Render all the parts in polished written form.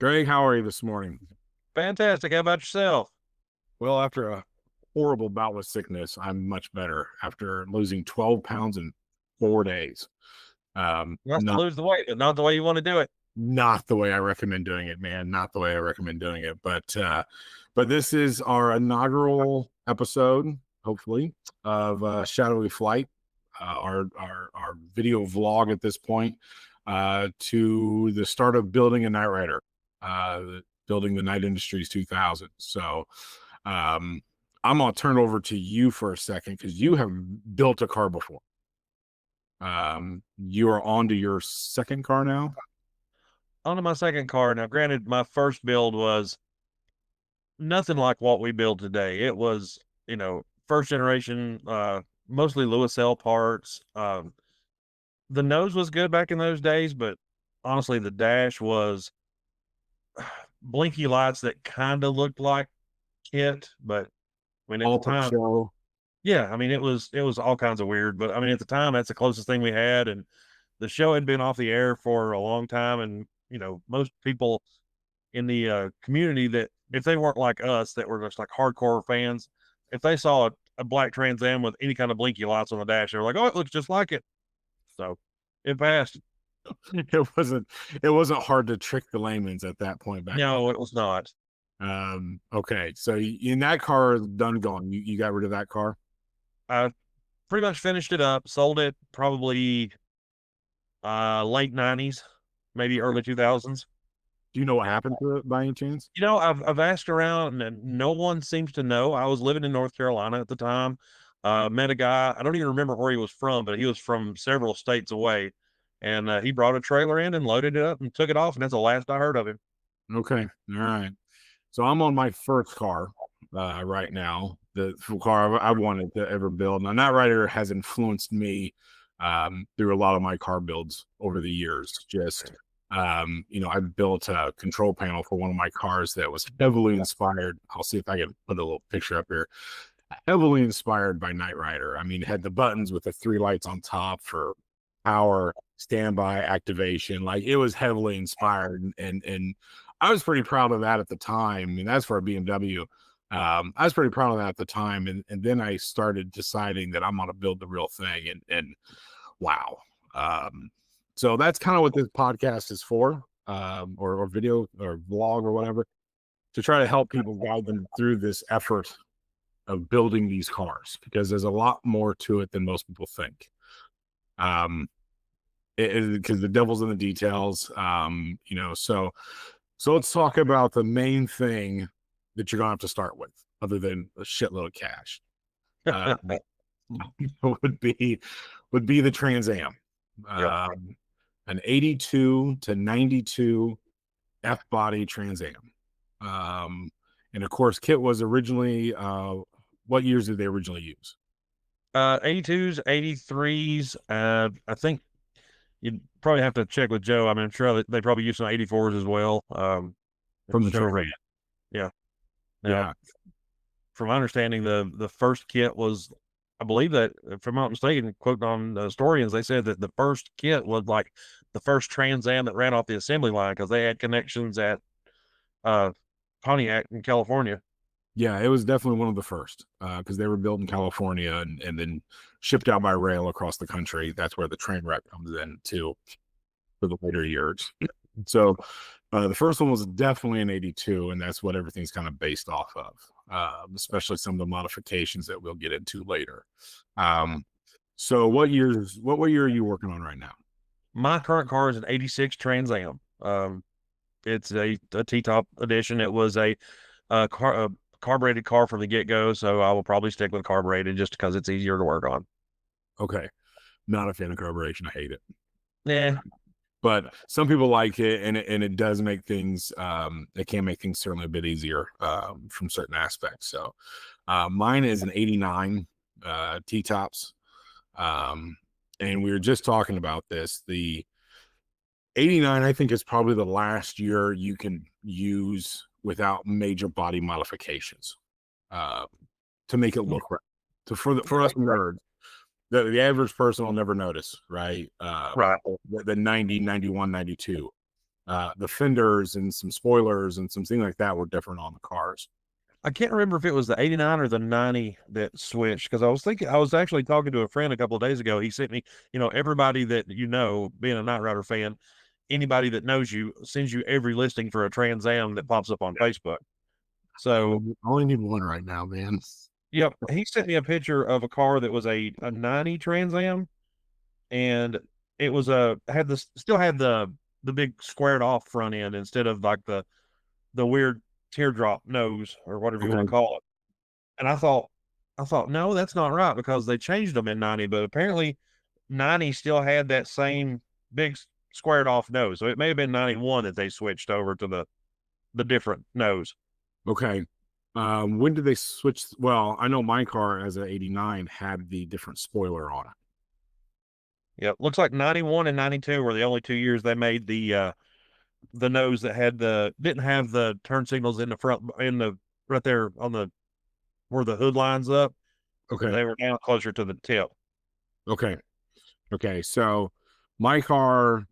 Greg, how are you this morning? Fantastic. How about yourself? Well, after a horrible bout with sickness, I'm much better after losing 12 pounds in 4 days. Wants to Not lose the weight, but not the way you want to do it. not the way I recommend doing it, man. Not the way I recommend doing it. But this is our inaugural episode, hopefully, of Shadowy Flight, our video vlog at this point, to the start of building a Night Rider, building the Night Industries 2000. So I'm gonna turn over to you for a second because you have built a car before. You are on to your second car now. On to my second car. Now, granted, my first build was nothing like what we build today. It was, first generation, mostly Lewis L parts. The nose was good back in those days, but honestly, the dash was blinky lights that kind of looked like KITT, but I mean, at the All for time, show. yeah, I mean, it was all kinds of weird, but I mean, at the time, that's the closest thing we had, and the show had been off the air for a long time, and most people in the community, that if they weren't like us, that were just like hardcore fans, if they saw a black Trans Am with any kind of blinky lights on the dash, they were like, "Oh, it looks just like it." So it passed. It wasn't hard to trick the layman's at that point back then. No, it was not. Okay, so in that car is done gone. You got rid of that car. I pretty much finished it up, sold it probably late '90s, maybe early 2000s. Do you know what happened to it by any chance? I've asked around and no one seems to know. I was living in North Carolina at the time. Met a guy. I don't even remember where he was from, but he was from several states away. And he brought a trailer in and loaded it up and took it off. And that's the last I heard of him. Okay, all right. So I'm on my first car right now. The car I wanted to ever build. Now, Knight Rider has influenced me through a lot of my car builds over the years. Just I built a control panel for one of my cars that was heavily inspired. I'll see if I can put a little picture up here. Heavily inspired by Knight Rider. I mean, it had the buttons with the three lights on top for power, standby, activation. Like it was heavily inspired, and I was pretty proud of that at the time. I mean, that's for a BMW. I was pretty proud of that at the time, and then I started deciding that I'm going to build the real thing, and wow. So that's kind of what this podcast is for, or video or vlog or whatever, to try to help people, guide them through this effort of building these cars, because there's a lot more to it than most people think. Because the devil's in the details. So let's talk about the main thing that you're gonna have to start with, other than a shitload of cash. Uh, would be the Trans Am, Yep. an 82 to 92 F body Trans Am. And of course, KITT was originally, what years did they originally use? 82s, 83s. I think you'd probably have to check with Joe. I mean, I'm sure that they probably use some 84s as well. From the Joe Trans Ray. Am. Yeah. Now, Yeah. from my understanding, the first KITT was, I believe that, if I'm not mistaken, quoting on the historians, they said that the first KITT was like the first Trans Am that ran off the assembly line because they had connections at uh, Pontiac in California. Yeah, it was definitely one of the first, because they were built in California and then shipped out by rail across the country. That's where the train wreck comes in too for the later years. So the first one was definitely an 82, and that's what everything's kind of based off of, especially some of the modifications that we'll get into later. So what year are you working on right now? My current car is an '86 Trans Am. It's a T-top edition. It was a carbureted car from the get-go, so I will probably stick with carbureted just because it's easier to work on. Okay, not a fan of carburation. I hate it. Yeah, But some people like it, and it does make things, it can make things certainly a bit easier from certain aspects. So mine is an 89 T-tops, and we were just talking about this. The 89, I think, is probably the last year you can use without major body modifications, uh, to make it look right. So for us nerds, the average person will never notice, right? right. The 90, 91, 92. The fenders and some spoilers and some things like that were different on the cars. I can't remember if it was the 89 or the 90 that switched, because I was actually talking to a friend a couple of days ago. He sent me, everybody that being a Night Rider fan, anybody that knows you sends you every listing for a Trans Am that pops up on Facebook. So I only need one right now, man. yep, he sent me a picture of a car that was a 90 Trans Am, and it was still had the big squared off front end instead of like the weird teardrop nose or whatever you want to call it. And I thought, no, that's not right, because they changed them in 90, but apparently 90 still had that same big squared off nose. So it may have been 91 that they switched over to the different nose. Okay. When did they switch? Well, I know my car as an 89 had the different spoiler on it. Yeah, looks like 91 and 92 were the only 2 years they made the nose that didn't have the turn signals in the front, right there on the where the hood lines up. Okay. They were down closer to the tip. Okay. Okay. So my car,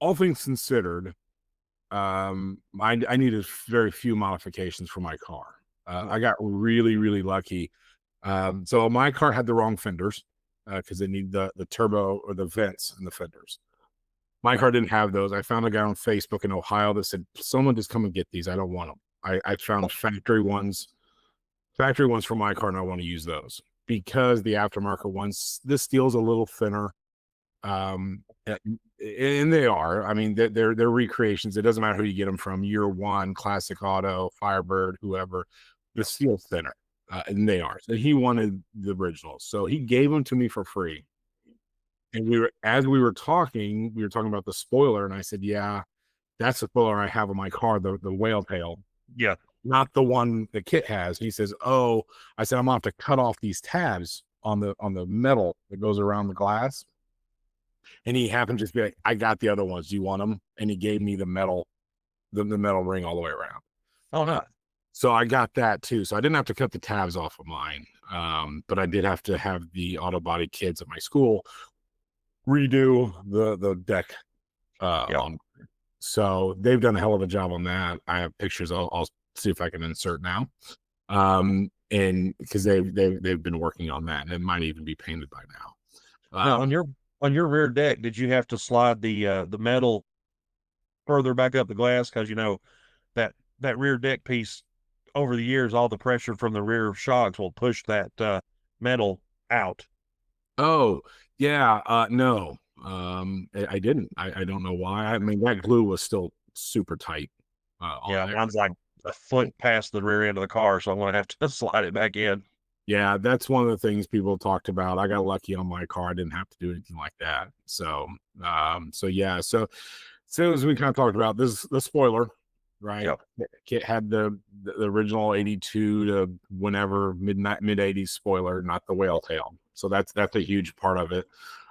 all things considered, I needed very few modifications for my car. I got really, really lucky. So my car had the wrong fenders because they need the turbo or the vents in the fenders. My car didn't have those. I found a guy on Facebook in Ohio that said, "Someone just come and get these. I don't want them." I found factory ones for my car, and I want to use those because the aftermarket ones, the steel's a little thinner. And they are. I mean, they're recreations. It doesn't matter who you get them from. Year One, Classic Auto, Firebird, whoever. The steel's thinner, and they are. So he wanted the originals, so he gave them to me for free. And as we were talking about the spoiler, and I said, "Yeah, that's the spoiler I have on my car, the whale tail." Yeah. Not the one that KITT has. He says, "Oh," I said, "I'm gonna have to cut off these tabs on the metal that goes around the glass." And he happened to just be like, "I got the other ones. Do you want them?" And he gave me the metal ring all the way around. Oh no. So I got that too. So I didn't have to cut the tabs off of mine. But I did have to have the auto body kids at my school redo the deck on. So they've done a hell of a job on that. I have pictures. I'll see if I can insert now. And because they've been working on that, and it might even be painted by now. Now on your rear deck, did you have to slide the metal further back up the glass? Because that rear deck piece, over the years, all the pressure from the rear shocks will push that metal out. Oh, yeah. No. I didn't. I don't know why. I mean, that glue was still super tight. Yeah, mine's like a foot past the rear end of the car, so I'm gonna have to slide it back in. Yeah, that's one of the things people talked about. I got lucky on my car. I didn't have to do anything like that. So, so yeah. So as we kind of talked about, this the spoiler, right? Yep. Kit had the original 82 to whenever mid 80s spoiler, not the whale tail. So that's a huge part of it.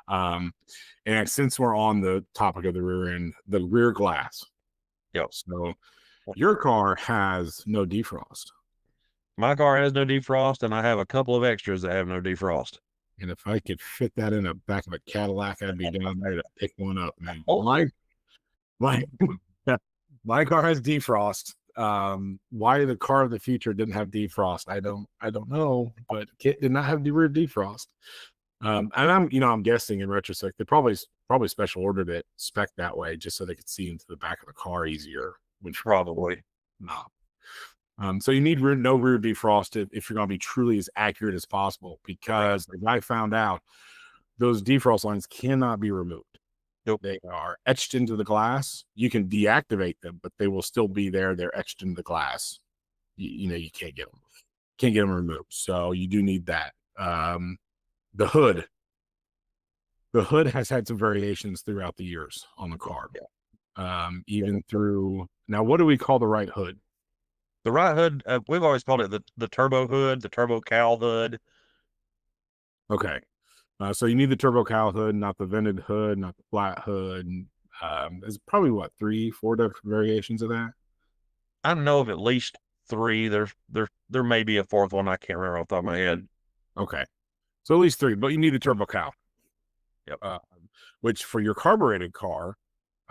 And since we're on the topic of the rear end, the rear glass. Yep. So your car has no defrost. My car has no defrost, and I have a couple of extras that have no defrost. And if I could fit that in the back of a Cadillac, I'd be down there to pick one up, man. Oh. My my car has defrost. Why the car of the future didn't have defrost, I don't know, but KITT did not have the rear defrost. And I'm guessing in retrospect they probably special ordered it spec that way just so they could see into the back of the car easier. Which Probably. no. So you need no rear defrost if you're going to be truly as accurate as possible, because as I found out, those defrost lines cannot be removed. Nope. They are etched into the glass. You can deactivate them, but they will still be there. They're etched into the glass. You can't get them removed. So you do need that. The hood has had some variations throughout the years on the car. Yeah. Even through now, what do we call the right hood? The right hood, we've always called it the turbo hood, the turbo cowl hood. Okay. So you need the turbo cowl hood, not the vented hood, not the flat hood. There's probably 3-4 different variations of that. I know of at least 3. There may be a 4th one. I can't remember off the top of my head. Okay. So at least 3, but you need the turbo cowl. Yep. Which for your carbureted car,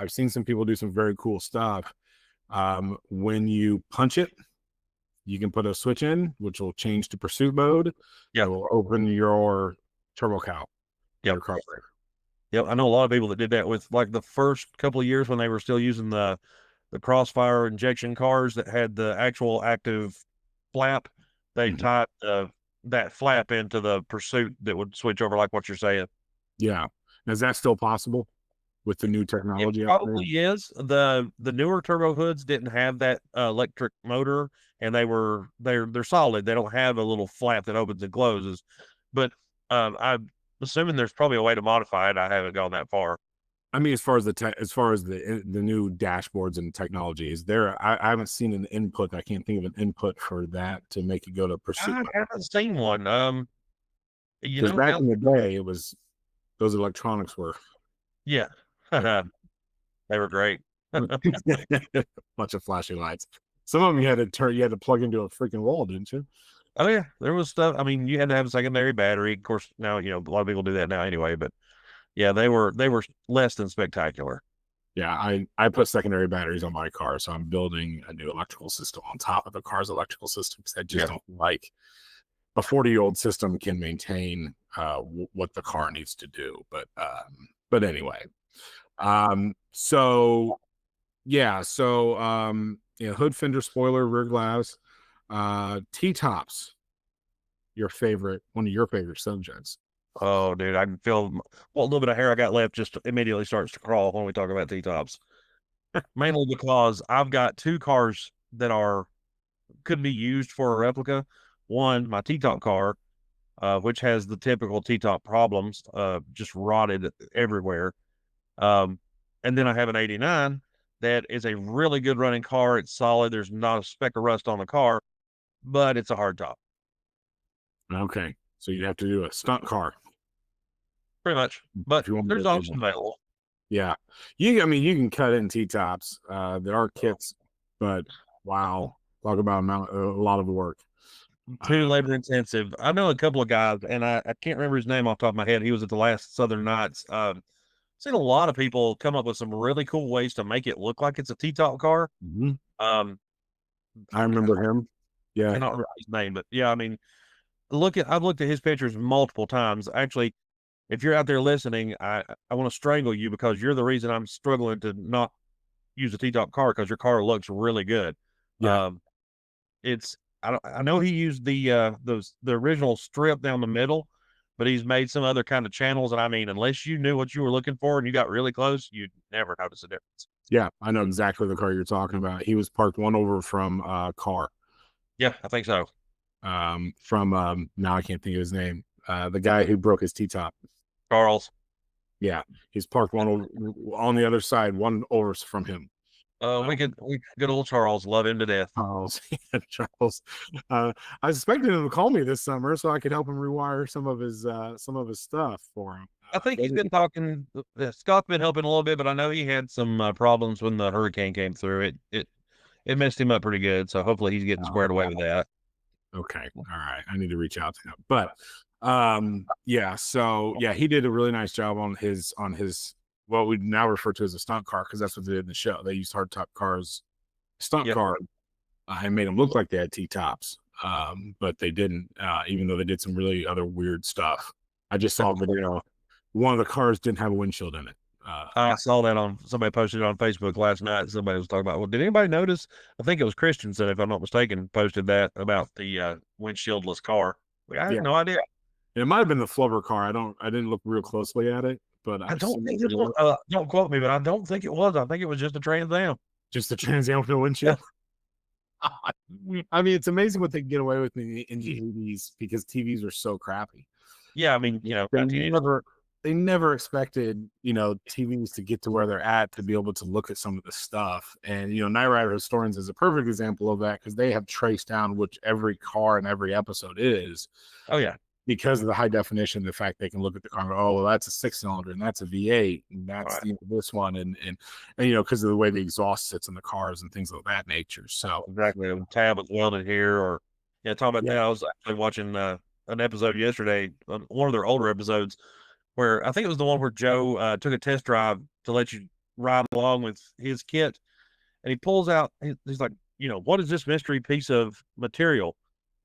I've seen some people do some very cool stuff. When you punch it, you can put a switch in, which will change to pursuit mode. Yeah. It will open your turbo cow, Yep. your carburetor. Yep. I know a lot of people that did that with like the first couple of years when they were still using the Crossfire injection cars that had the actual active flap. They Mhm. tied that flap into the pursuit that would switch over, like what you're saying. Yeah. Is that still possible with the new It technology upgrade? probably is. The newer turbo hoods didn't have that electric motor, and they're solid. They don't have a little flap that opens and closes. But I'm assuming there's probably a way to modify it. I haven't gone that far. I mean, as far as the new dashboards and technology, is there? I haven't seen an input. I can't think of an input for that to make it go to pursuit. I haven't seen one. Because back Now, in the day, it was those electronics were yeah, they were great. bunch of flashing lights. Some of them you had to plug into a freaking wall, didn't you? Oh yeah, there was stuff. I mean, you had to have a secondary battery. Of course, now a lot of people do that now anyway. But yeah, they were less than spectacular. Yeah, I put secondary batteries on my car, so I'm building a new electrical system on top of the car's electrical system because I just Yeah. don't like a 40-year-old system can maintain what the car needs to do. But anyway, so yeah, so hood, fender, spoiler, rear glass, T-tops, one of your favorite subjects. Oh, dude, I can feel well, a little bit of hair I got left just immediately starts to crawl when we talk about T-tops. Mainly because I've got two cars that could be used for a replica. One, my T-top car, which has the typical T-top problems, just rotted everywhere. Um, and then I have an 89 that is a really good running car. It's solid. There's not a speck of rust on the car, but it's a hard top. Okay, so you'd have to do a stunt car Pretty much. But if you want there's to do options that. available. Yeah, I mean, you can cut in T-tops. There are kits, but wow, talk about a lot of work. Too Uh, labor intensive. I know a couple of guys, and I can't remember his name off the top of my head. He was at the last Southern Nights. Seen a lot of people come up with some really cool ways to make it look like it's a T-top car. mhm. Um, I God, remember him. I Yeah, cannot remember his name, but yeah, I mean, I've looked at his pictures multiple times. Actually, if you're out there listening, I want to strangle you because you're the reason I'm struggling to not use a T-top car because your car looks really good. yeah, Um, it's I know he used the original strip down the middle, but he's made some other kind of channels. And I mean, unless you knew what you were looking for and you got really close, you'd never notice a difference. yeah. I know exactly the car you're talking about. He was parked one over from car. Yeah, I think so. From now I can't think of his name. The guy who broke his T-top. Charles. Yeah, he's parked one over, on the other side, one over from him. We good old Charles, love him to death. Charles, yeah, Charles. I suspected him to call me this summer so I could help him rewire some of his stuff for him. I think he's been talking. Scott's been helping a little bit, but I know he had some problems when the hurricane came through. It messed him up pretty good. So hopefully he's getting squared away with that. Okay, all right. I need to reach out to him. But yeah, so yeah, he did a really nice job on his what we now refer to as a stunt car because that's what they did in the show. They used hardtop cars, stunt Yep. car, and made them look like they had T-tops. But they didn't, even though they did some really other weird stuff. I just saw a video. One of the cars didn't have a windshield in it. I saw that on somebody posted it on Facebook last night. Somebody was talking about, well, did anybody notice? I think it was Christensen, if I'm not mistaken, posted that about the windshieldless car. I had Yeah, no idea. it might have been the Flubber car. I didn't look real closely at it, but I I've don't seen think the it was, video. don't quote me, but I don't think it was. I think it was just a Trans Am. Just the Trans Am with no Yeah. windshield. I mean, it's amazing what they can get away with in the 80s because TVs were so crappy. Yeah, I mean, They 1980s. never expected, TVs to get to where they're at to be able to look at some of the stuff. And, Knight Rider Historians is a perfect example of that because they have traced down which every car in every episode is Oh, yeah. because of the high definition, the fact they can look at the car and go, oh, well, that's a 6-cylinder and that's a V8 and that's Right. this one and because of the way the exhaust sits in the cars and things of that nature. So Exactly. A tab was welded here, or talking about that. I was actually watching an episode yesterday, one of their older episodes, where I think it was the one where Joe took a test drive to let you riding along with his kit, and he pulls out. He's like, what is this mystery piece of material?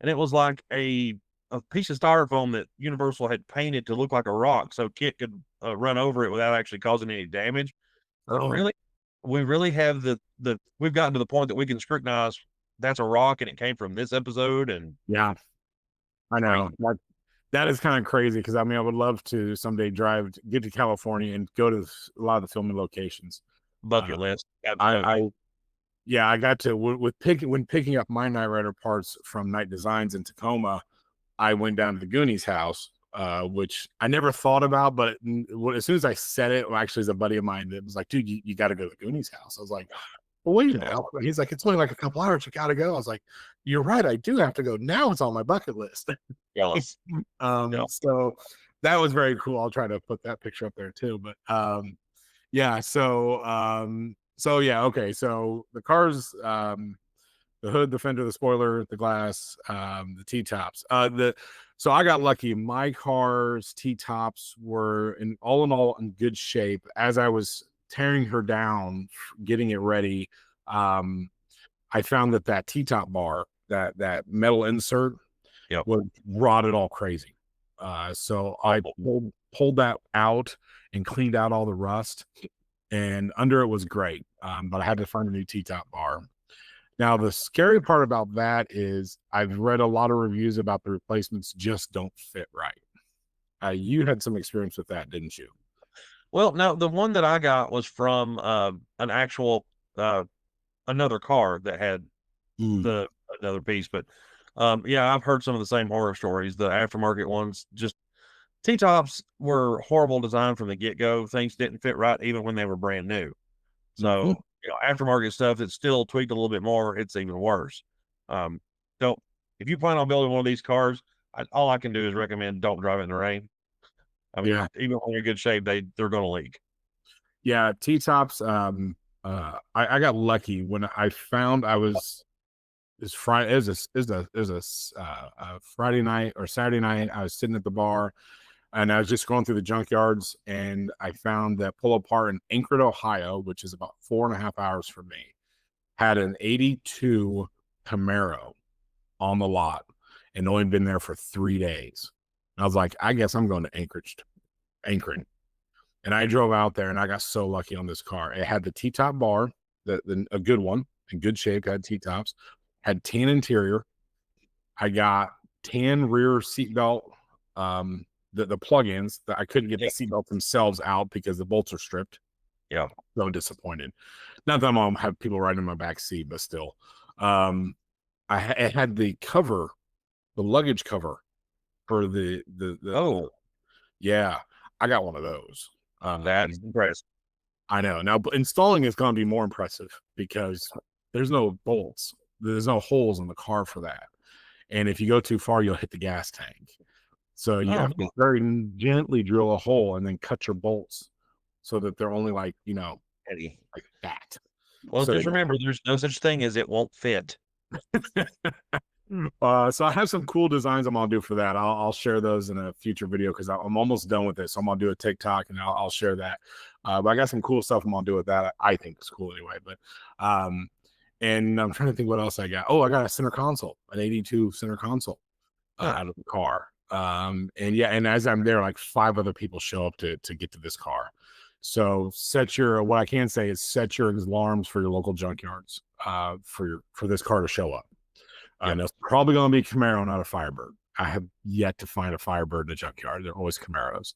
And it was like a piece of styrofoam that Universal had painted to look like a rock, so KITT could run over it without actually causing any damage. Like, Oh, really, we really have the we've gotten to the point that we can scrutinize that's a rock and it came from this episode and yeah, I know. crazy That is kind of crazy because I mean, I would love to someday get to California and go to a lot of the filming locations. bucket list. I Absolutely. yeah, I got to when picking up my Night Rider parts from Night Designs in Tacoma. I went down to the Goonies house, which I never thought about, but as soon as I said it, well, actually, as a buddy of mine that was like, "Dude, you got to go to the Goonies house." I was like, "Well, wait a minute." He's like, "It's only like a couple hours. You got to go." I was like, "You're right. I do have to go. Now it's on my bucket list." Jealous. Yeah. So that was very cool. I'll try to put that picture up there too. But yeah. So yeah. Okay. So the cars. The hood, the fender, the spoiler, the glass, the T-tops. So I got lucky. My car's T-tops were in all in good shape. As I was tearing her down, getting it ready, I found that T-top bar, that metal insert, Yep. was rotted all crazy. So I pulled that out and cleaned out all the rust, and under it was great. But I had to find a new T-top bar. Now, the scary part about that is I've read a lot of reviews about the replacements just don't fit right. You had some experience with that, didn't you? Well, no, the one that I got was from an actual uh another car that had Mm. the another piece, but yeah, I've heard some of the same horror stories. The aftermarket ones, just T-tops were horrible design from the get-go. Things didn't fit right even when they were brand new. Mm-hmm. So, aftermarket stuff that's still tweaked a little bit more, it's even worse. Um, don't if you plan on building one of these cars, all I can do is recommend don't drive it in the rain. I mean, Yeah. even when you're in good shape, they're going to leak. Yeah. T tops. I got lucky when I found I was this Friday, a Friday night or Saturday night. I was sitting at the bar and I was just going through the junkyards and I found that pull apart in Anchorage, Ohio, which is about 4.5 hours from me, had an 82 Camaro on the lot and only been there for 3 days. And I was like, I guess I'm going to Anchorage. And I drove out there and I got so lucky on this car. It had the T-top bar, a good one, in good shape, had T-tops, had tan interior. I got tan rear seatbelt, the plug-ins that I couldn't get the seatbelt themselves out because the bolts are stripped. Yeah. So disappointed. Not that I'm gonna have people riding in my back seat, but still. It had the cover, the luggage cover for Oh, yeah, I got one of those. that's impressive. I know. Now installing is going to be more impressive because there's no bolts, there's no holes in the car for that. And if you go too far, you'll hit the gas tank. So you have to very gently drill a hole and then cut your bolts so that they're only like like that. Well, So just remember, there's no such thing as it won't fit. So I have some cool designs I'm gonna do for that. I'll share those in a future video because I'm almost done with it. So I'm gonna do a TikTok and I'll share that. But I got some cool stuff I'm gonna do with that. I think it's cool anyway. But and I'm trying to think what else I got. Oh, I got a center console, an 82 center console out of the car. And yeah, and as I'm there, like 5 other people show up to get to this car. So what I can say is set your alarms for your local junkyards for this car to show up. And it's probably going to be Camaro, not a Firebird. I have yet to find a Firebird in a junkyard. They're always Camaros.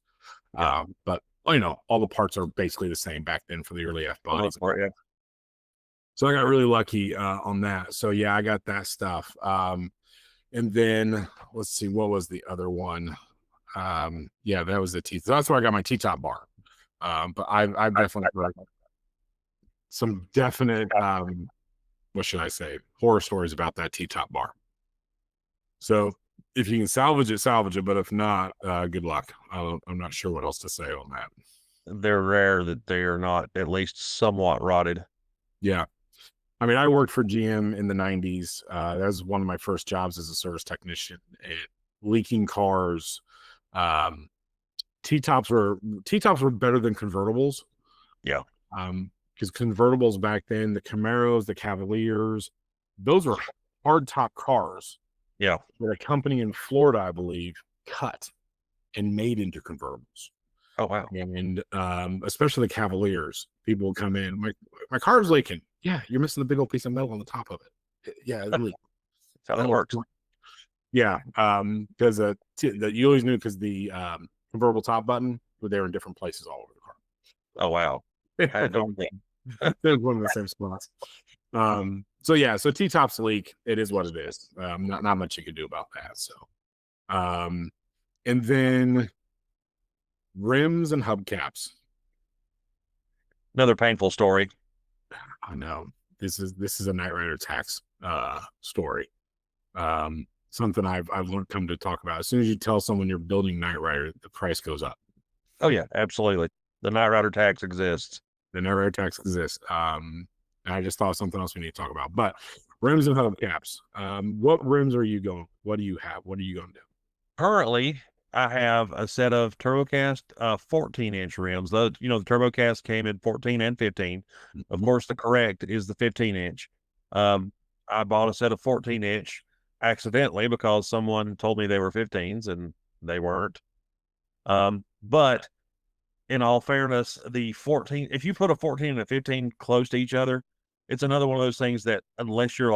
But all the parts are basically the same back then for the early F bodies. So I got really lucky on that. So yeah, I got that stuff. And then let's see, what was the other one? Yeah, that was the T. So that's where I got my T-top bar. But I've definitely got some definite what should I say, horror stories about that T-top bar. So if you can salvage it. But if not, good luck. I'm not sure what else to say on that. They're rare that they are not at least somewhat rotted. Yeah. I mean, I worked for GM in the 90s. That was one of my first jobs as a service technician. Leaking cars. T-tops were better than convertibles. Yeah. Because convertibles back then, the Camaros, the Cavaliers, those were hard top cars. Yeah. That a company in Florida, I believe, cut and made into convertibles. Oh wow. And especially the Cavaliers, people will come in. My car's leaking. Yeah, you're missing a big old piece of metal on the top of it. Yeah, it's leaking. That's how that works. Yeah, because you always knew because the convertible top button, they were in different places all over the car. Oh wow. They're one of the same spots. So yeah, so T-tops leak. It is what it is. Not much you can do about that. So, and then rims and hubcaps. Another painful story. I know this is a Knight Rider tax story. Something I've come to talk about. As soon as you tell someone you're building Knight Rider, the price goes up. Oh yeah, absolutely. The Knight Rider tax exists. The Knight Rider tax exists. And I just thought of something else we need to talk about. But rims and hubcaps. What rims are you going? What do you have? What are you going to do? Currently, I have a set of TurboCast 14-inch rims. The TurboCast came in 14 and 15. Of course, the correct is the 15-inch. I bought a set of 14-inch accidentally because someone told me they were 15s and they weren't. But in all fairness, the 14, if you put a 14 and a 15 close to each other, it's another one of those things that unless you're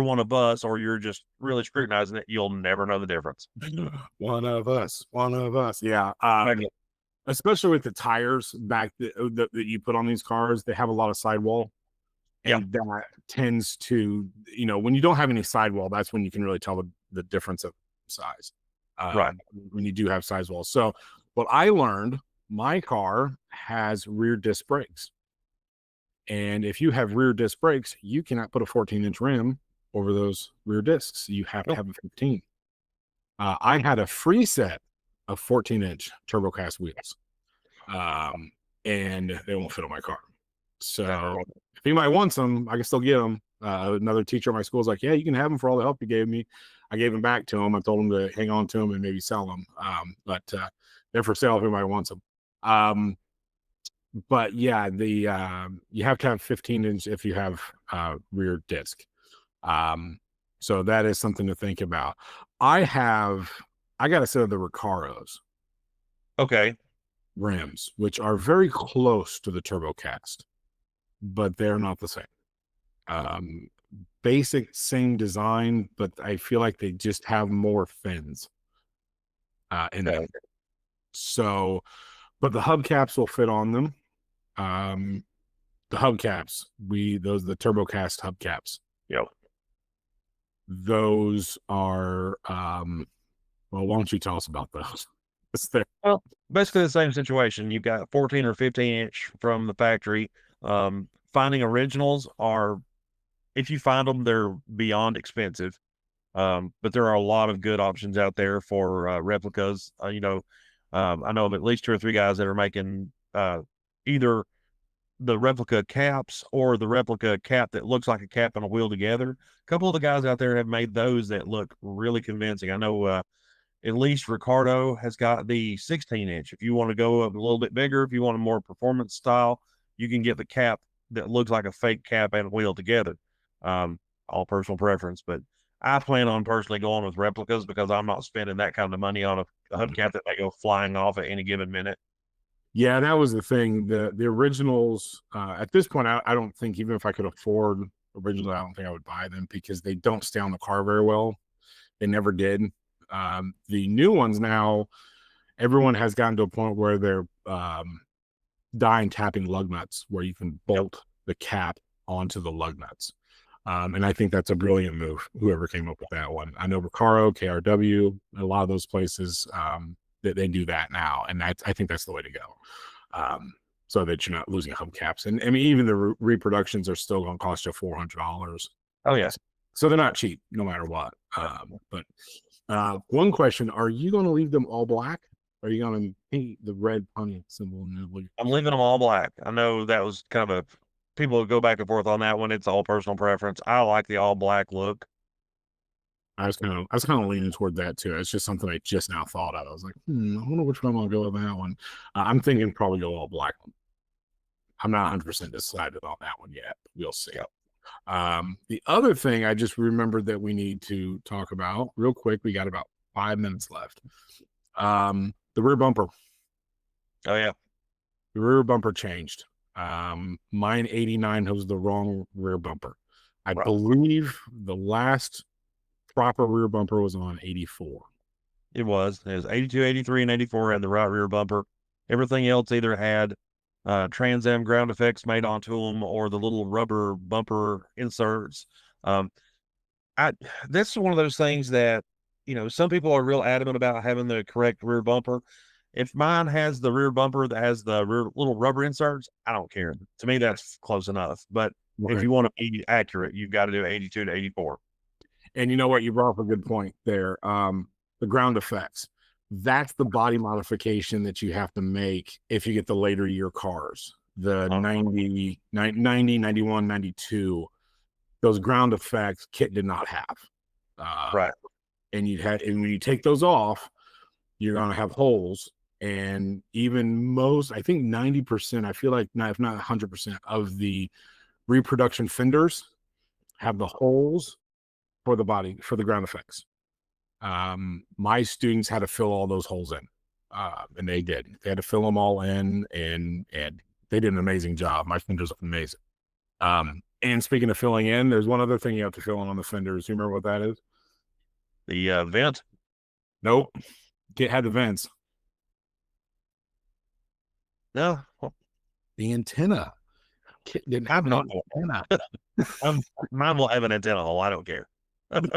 one of us or you're just really scrutinizing it, you'll never know the difference. One of us. Yeah. Especially with the tires back that you put on these cars, they have a lot of sidewall. And that tends to, when you don't have any sidewall, that's when you can really tell the difference of size. Right. When you do have sidewall. So what I learned, my car has rear disc brakes. And if you have rear disc brakes, you cannot put a 14-inch rim over those rear discs. You have to have a 15. I had a free set of 14-inch TurboCast wheels. And they won't fit on my car. So if anybody wants them, I can still get them. Another teacher at my school is like, yeah, you can have them for all the help you gave me. I gave them back to him. I told him to hang on to them and maybe sell them. But they're for sale if anybody wants them. But yeah, you have to have 15-inch if you have rear disc. So that is something to think about. I got a set of the Recaros. Okay. Rims, which are very close to the TurboCast, but they're not the same. Basic same design, but I feel like they just have more fins in them. So, but the hubcaps will fit on them. The hubcaps, the TurboCast hubcaps. Yep. Those are well, why don't you tell us about those? Well, basically the same situation. You've got 14 or 15-inch from the factory. Finding originals are, if you find them, they're beyond expensive. But there are a lot of good options out there for replicas. I know of at least 2 or 3 guys that are making either the replica caps or the replica cap that looks like a cap and a wheel together. A couple of the guys out there have made those that look really convincing. I know at least Ricardo has got the 16-inch. If you want to go up a little bit bigger, if you want a more performance style, you can get the cap that looks like a fake cap and wheel together. All personal preference, but I plan on personally going with replicas because I'm not spending that kind of money on a hubcap that may go flying off at any given minute. Yeah, that was the thing. The originals, at this point, I don't think, even if I could afford originals, I don't think I would buy them because they don't stay on the car very well. They never did. The new ones now, everyone has gotten to a point where they're die and tapping lug nuts, where you can bolt the cap onto the lug nuts. And I think that's a brilliant move, whoever came up with that one. I know Recaro, KRW, a lot of those places that they do that now. And I think that's the way to go. So that you're not losing hubcaps. And I mean, even the reproductions are still going to cost you $400. Oh, yeah. So they're not cheap no matter what. But one question, are you going to leave them all black? Or are you going to paint the red Pontiac symbol? I'm leaving them all black. I know that was kind of people go back and forth on that one. It's all personal preference. I like the all black look. I was kind of leaning toward that too. It's just something I just now thought of. I was like, I wonder which one I'm gonna go with that one. I'm thinking probably go all black. I'm not 100% decided on that one yet. We'll see. Yep. The other thing I just remembered that we need to talk about real quick, we got about 5 minutes left. The rear bumper. Oh yeah. The rear bumper changed. Mine 89 was the wrong rear bumper. I believe the last proper rear bumper was on 84. It was 82, 83, and 84 had the right rear bumper. Everything else either had Trans Am ground effects made onto them or the little rubber bumper inserts. That's one of those things that, some people are real adamant about having the correct rear bumper. If mine has the rear bumper that has the rear little rubber inserts, I don't care. To me, that's close enough. But if you want to be accurate, you've got to do 82 to 84. And you know what? You brought up a good point there. The ground effects. That's the body modification that you have to make if you get the later year cars. The 90, 91, 92, those ground effects KITT did not have. Right. And when you take those off, you're going to have holes. And even I think 90%, I feel like, if not 100% of the reproduction fenders have the holes for the body, for the ground effects. My students had to fill all those holes in, and they did. They had to fill them all in, and they did an amazing job. My fenders look amazing. And speaking of filling in, there's one other thing you have to fill in on the fenders. You remember what that is? The vent? Nope. KITT had the vents. No. The antenna. KITT didn't have an antenna. Mine will have an antenna hole. I don't care.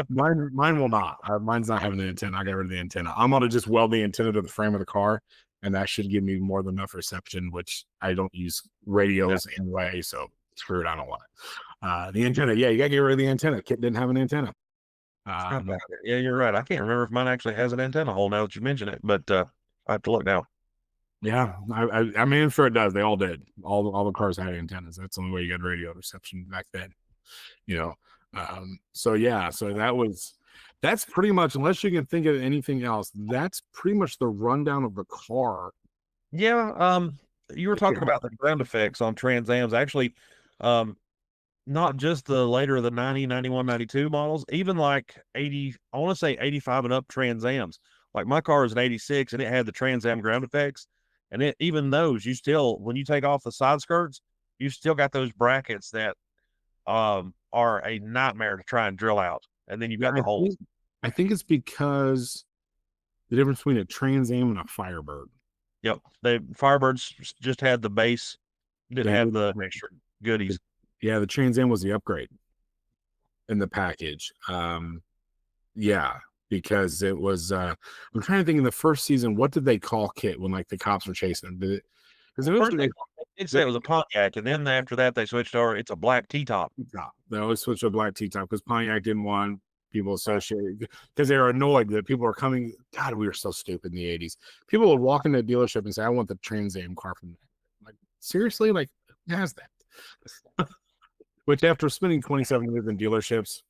Mine will not. Mine's not having an antenna. I got rid of the antenna. I'm gonna just weld the antenna to the frame of the car, and that should give me more than enough reception, which I don't use radios anyway, so screw it. I don't want it. The antenna, yeah, you gotta get rid of the antenna. KITT didn't have an antenna. Yeah, you're right. I can't remember if mine actually has an antenna hole now that you mention it, but I have to look now. Yeah, I mean, I'm sure it does. They all did. All the cars had antennas. That's the only way you got radio reception back then. So that's pretty much, unless you can think of anything else, that's pretty much the rundown of the car. Yeah. You were talking about the ground effects on Trans Ams. Actually, not just the later of the 90, 91, 92 models, even like 80, I want to say 85 and up Trans Ams. Like my car is an 86 and it had the Trans Am ground effects. And even those, you still, when you take off the side skirts, you still got those brackets that are a nightmare to try and drill out. And then you've got the holes. I think it's because the difference between a Trans Am and a Firebird. Yep. The Firebirds just had the base, didn't have the extra goodies. Yeah, the Trans Am was the upgrade in the package. Yeah, because it was I'm trying to think, in the first season, what did they call KITT when like the cops were chasing them? Because they'd say it was a Pontiac, and then after that they switched over. It's a black T-top. They always switched to a black T-top because Pontiac didn't want people associated, because they were annoyed that people were coming. God, we were so stupid in the 80s. People would walk into a dealership and say, "I want the Trans Am car from that." Like, seriously, like, it has that. Which, after spending 27 years in dealerships,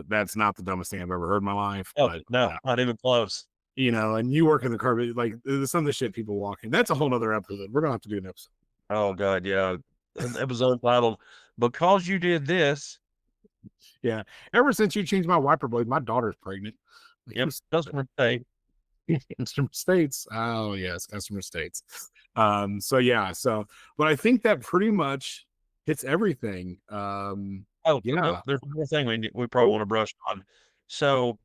that's not the dumbest thing I've ever heard in my life. Oh, but no, not even close. And you work in the car, like, some of the shit people walk in. That's a whole other episode. We're gonna have to do an episode. Oh God, yeah. An episode titled "Because You Did This." Yeah. Ever since you changed my wiper blade, my daughter's pregnant. Like, yep. Customer state. Customer states. Oh yes, customer states. But I think that pretty much hits everything. Yeah. There's one thing we probably want to brush on. So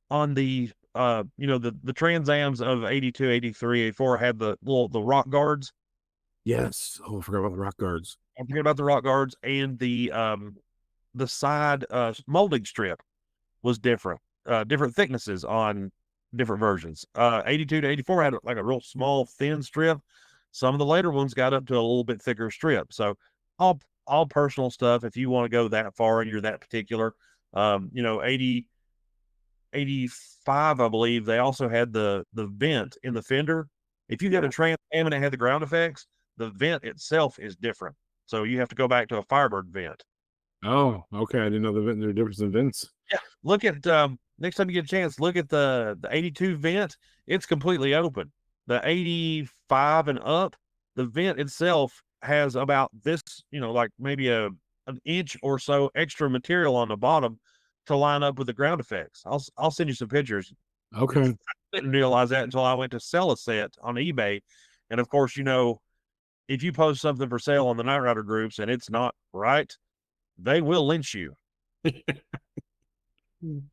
on the the Trans Ams of 82, 83, 84 had the rock guards. Yes. Oh, I forgot about the rock guards. I forget about the rock guards, and the side molding strip was different. Different thicknesses on different versions. 82 to 84 had like a real small, thin strip. Some of the later ones got up to a little bit thicker strip. So all personal stuff. If you want to go that far and you're that particular, 80, 85, I believe they also had the vent in the fender. If you got a Trans Am and it had the ground effects, the vent itself is different. So you have to go back to a Firebird vent. Oh, okay. I didn't know there are difference in vents. Yeah. Look at next time you get a chance, look at the 82 vent. It's completely open. The 85 and up, the vent itself has about this, like maybe an inch or so extra material on the bottom to line up with the ground effects. I'll send you some pictures. Okay. I didn't realize that until I went to sell a set on eBay. And of course, if you post something for sale on the Night Rider groups and it's not right, they will lynch you.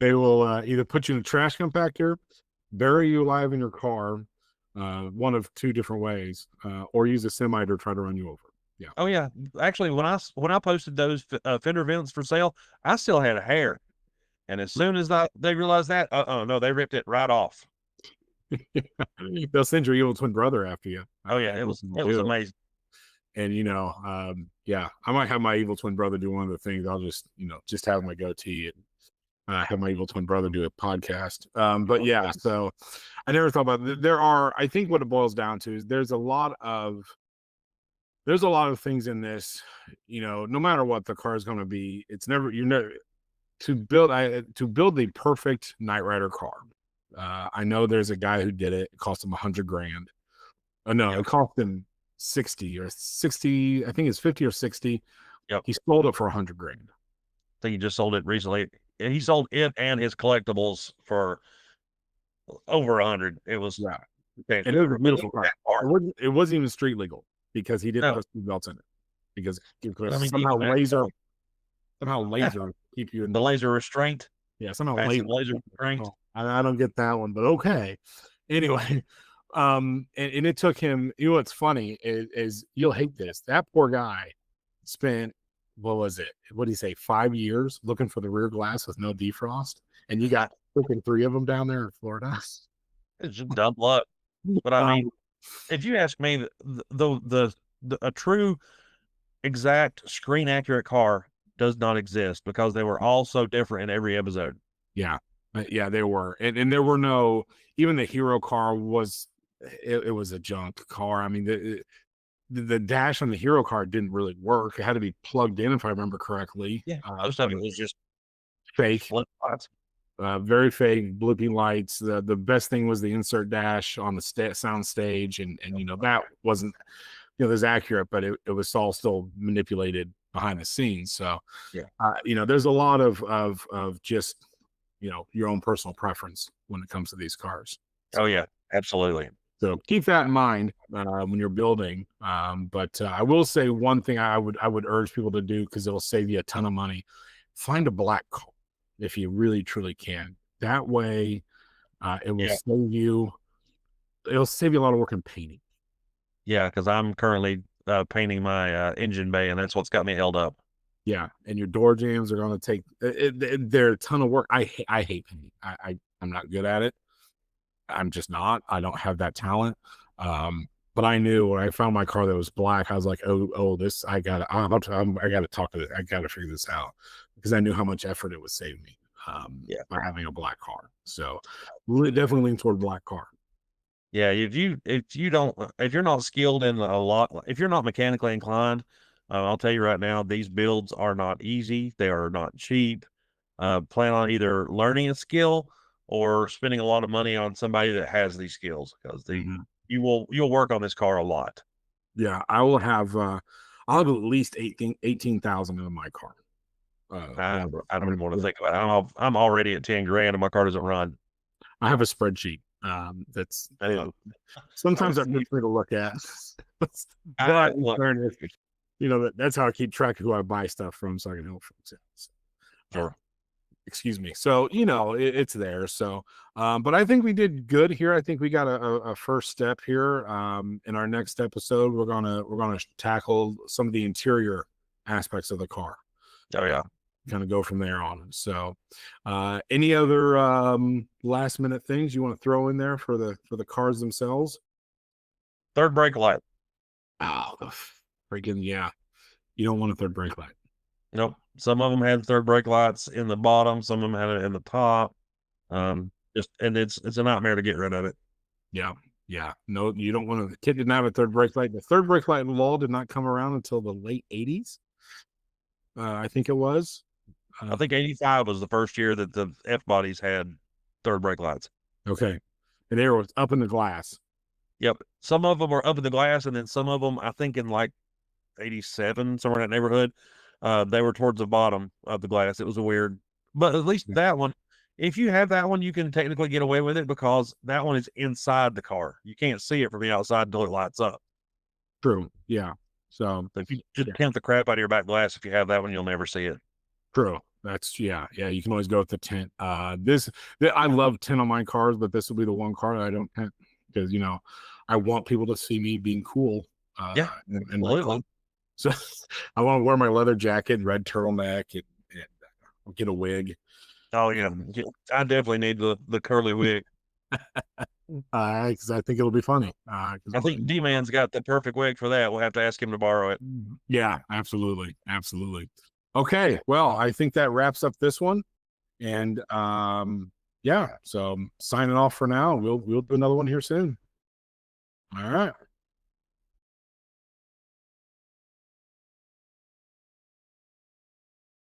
They will either put you in a trash compactor, bury you alive in your car, one of two different ways, or use a semi to try to run you over. Yeah. Oh yeah, actually, when I posted those fender vents for sale, I still had a hair, and as soon as they realized that, no, they ripped it right off. They'll send your evil twin brother after you. Oh yeah, it was amazing. And yeah, I might have my evil twin brother do one of the things. I'll just have my goatee and have my evil twin brother do a podcast. But yeah, so I never thought about it. I think what it boils down to is there's a lot of things in this, no matter what the car is going to be, to build the perfect Night Rider car. I know there's a guy who did it. It cost him $100,000. No, it cost him 60 or 60. I think it's 50 or 60. Yep. He sold it for $100,000. I think he just sold it recently. He sold it and his collectibles for over 100. It was and it was a beautiful car. It wasn't even street legal because he didn't put seat belts in it because somehow laser keep you in the laser restraint. Yeah, somehow laser restraint. I don't get that one, but okay. Anyway, and it took him. What's funny is you'll hate this. That poor guy spent, what was it? What did he say? 5 years looking for the rear glass with no defrost, and you got freaking 3 of them down there in Florida. It's just dumb luck. But I mean, if you ask me, a true exact screen accurate car does not exist because they were all so different in every episode. Yeah, they were, and there were no. Even the hero car was, it was a junk car. I mean, the dash on the hero car didn't really work. It had to be plugged in, if I remember correctly. Yeah, most of it was just fake. Very fake, blippy lights. The best thing was the insert dash on the sound stage, and that wasn't as accurate, but it was all still manipulated behind the scenes. So there's a lot of just your own personal preference when it comes to these cars. So, oh yeah, absolutely. So keep that in mind when you're building. But I will say one thing I would urge people to do, because it'll save you a ton of money. Find a black car if you really truly can. That way, it will save you. It'll save you a lot of work in painting. Yeah, because I'm currently painting my engine bay, and that's what's got me held up. Yeah, and your door jambs are going to take. They're a ton of work. I hate painting. I'm not good at it. I'm just not. I don't have that talent. But I knew when I found my car that was black, I was like, oh, this I gotta talk to this. I gotta figure this out, because I knew how much effort it would save me by having a black car. So definitely lean toward black car. Yeah, if you're not skilled in a lot, if you're not mechanically inclined, I'll tell you right now, these builds are not easy. They are not cheap. Plan on either learning a skill or spending a lot of money on somebody that has these skills, because you'll work on this car a lot. Yeah, I'll have at least 18,000 in my car. I don't even want to think about it. I'm already at 10 grand and my car doesn't run. I have a spreadsheet. That's sometimes I'm good to look at. But that's how I keep track of who I buy stuff from, so I can help folks out. Sure. Excuse me. So it's there. So but I think we did good here. I think we got a first step here. In our next episode, we're gonna tackle some of the interior aspects of the car. Oh yeah. Kind of go from there on. So any other last minute things you want to throw in there for the cars themselves? Third brake light. Oh, freaking yeah. You don't want a third brake light. Nope. Some of them had third brake lights in the bottom. Some of them had it in the top. And it's a nightmare to get rid of it. Yeah. Yeah. No, you don't want to. The KITT didn't have a third brake light. The third brake light law did not come around until the late 80s. I think it was. I think 85 was the first year that the F bodies had third brake lights. Okay. And they were up in the glass. Yep. Some of them were up in the glass, and then some of them, I think in like 87, somewhere in that neighborhood. They were towards the bottom of the glass. It was a weird, but at least that one, if you have that one, you can technically get away with it because that one is inside the car. You can't see it from the outside until it lights up. True. Yeah. So if you just tint the crap out of your back glass, if you have that one, you'll never see it. True. That's yeah. You can always go with the tint. I love tint on my cars, but this will be the one car that I don't tint because I want people to see me being cool. In my car. So I want to wear my leather jacket and red turtleneck and get a wig. Oh yeah, I definitely need the curly wig. Because I think it'll be funny. I think D-Man's got the perfect wig for that. We'll have to ask him to borrow it. Yeah, absolutely. Okay, well, I think that wraps up this one. And yeah, so signing off for now. We'll do another one here soon. All right.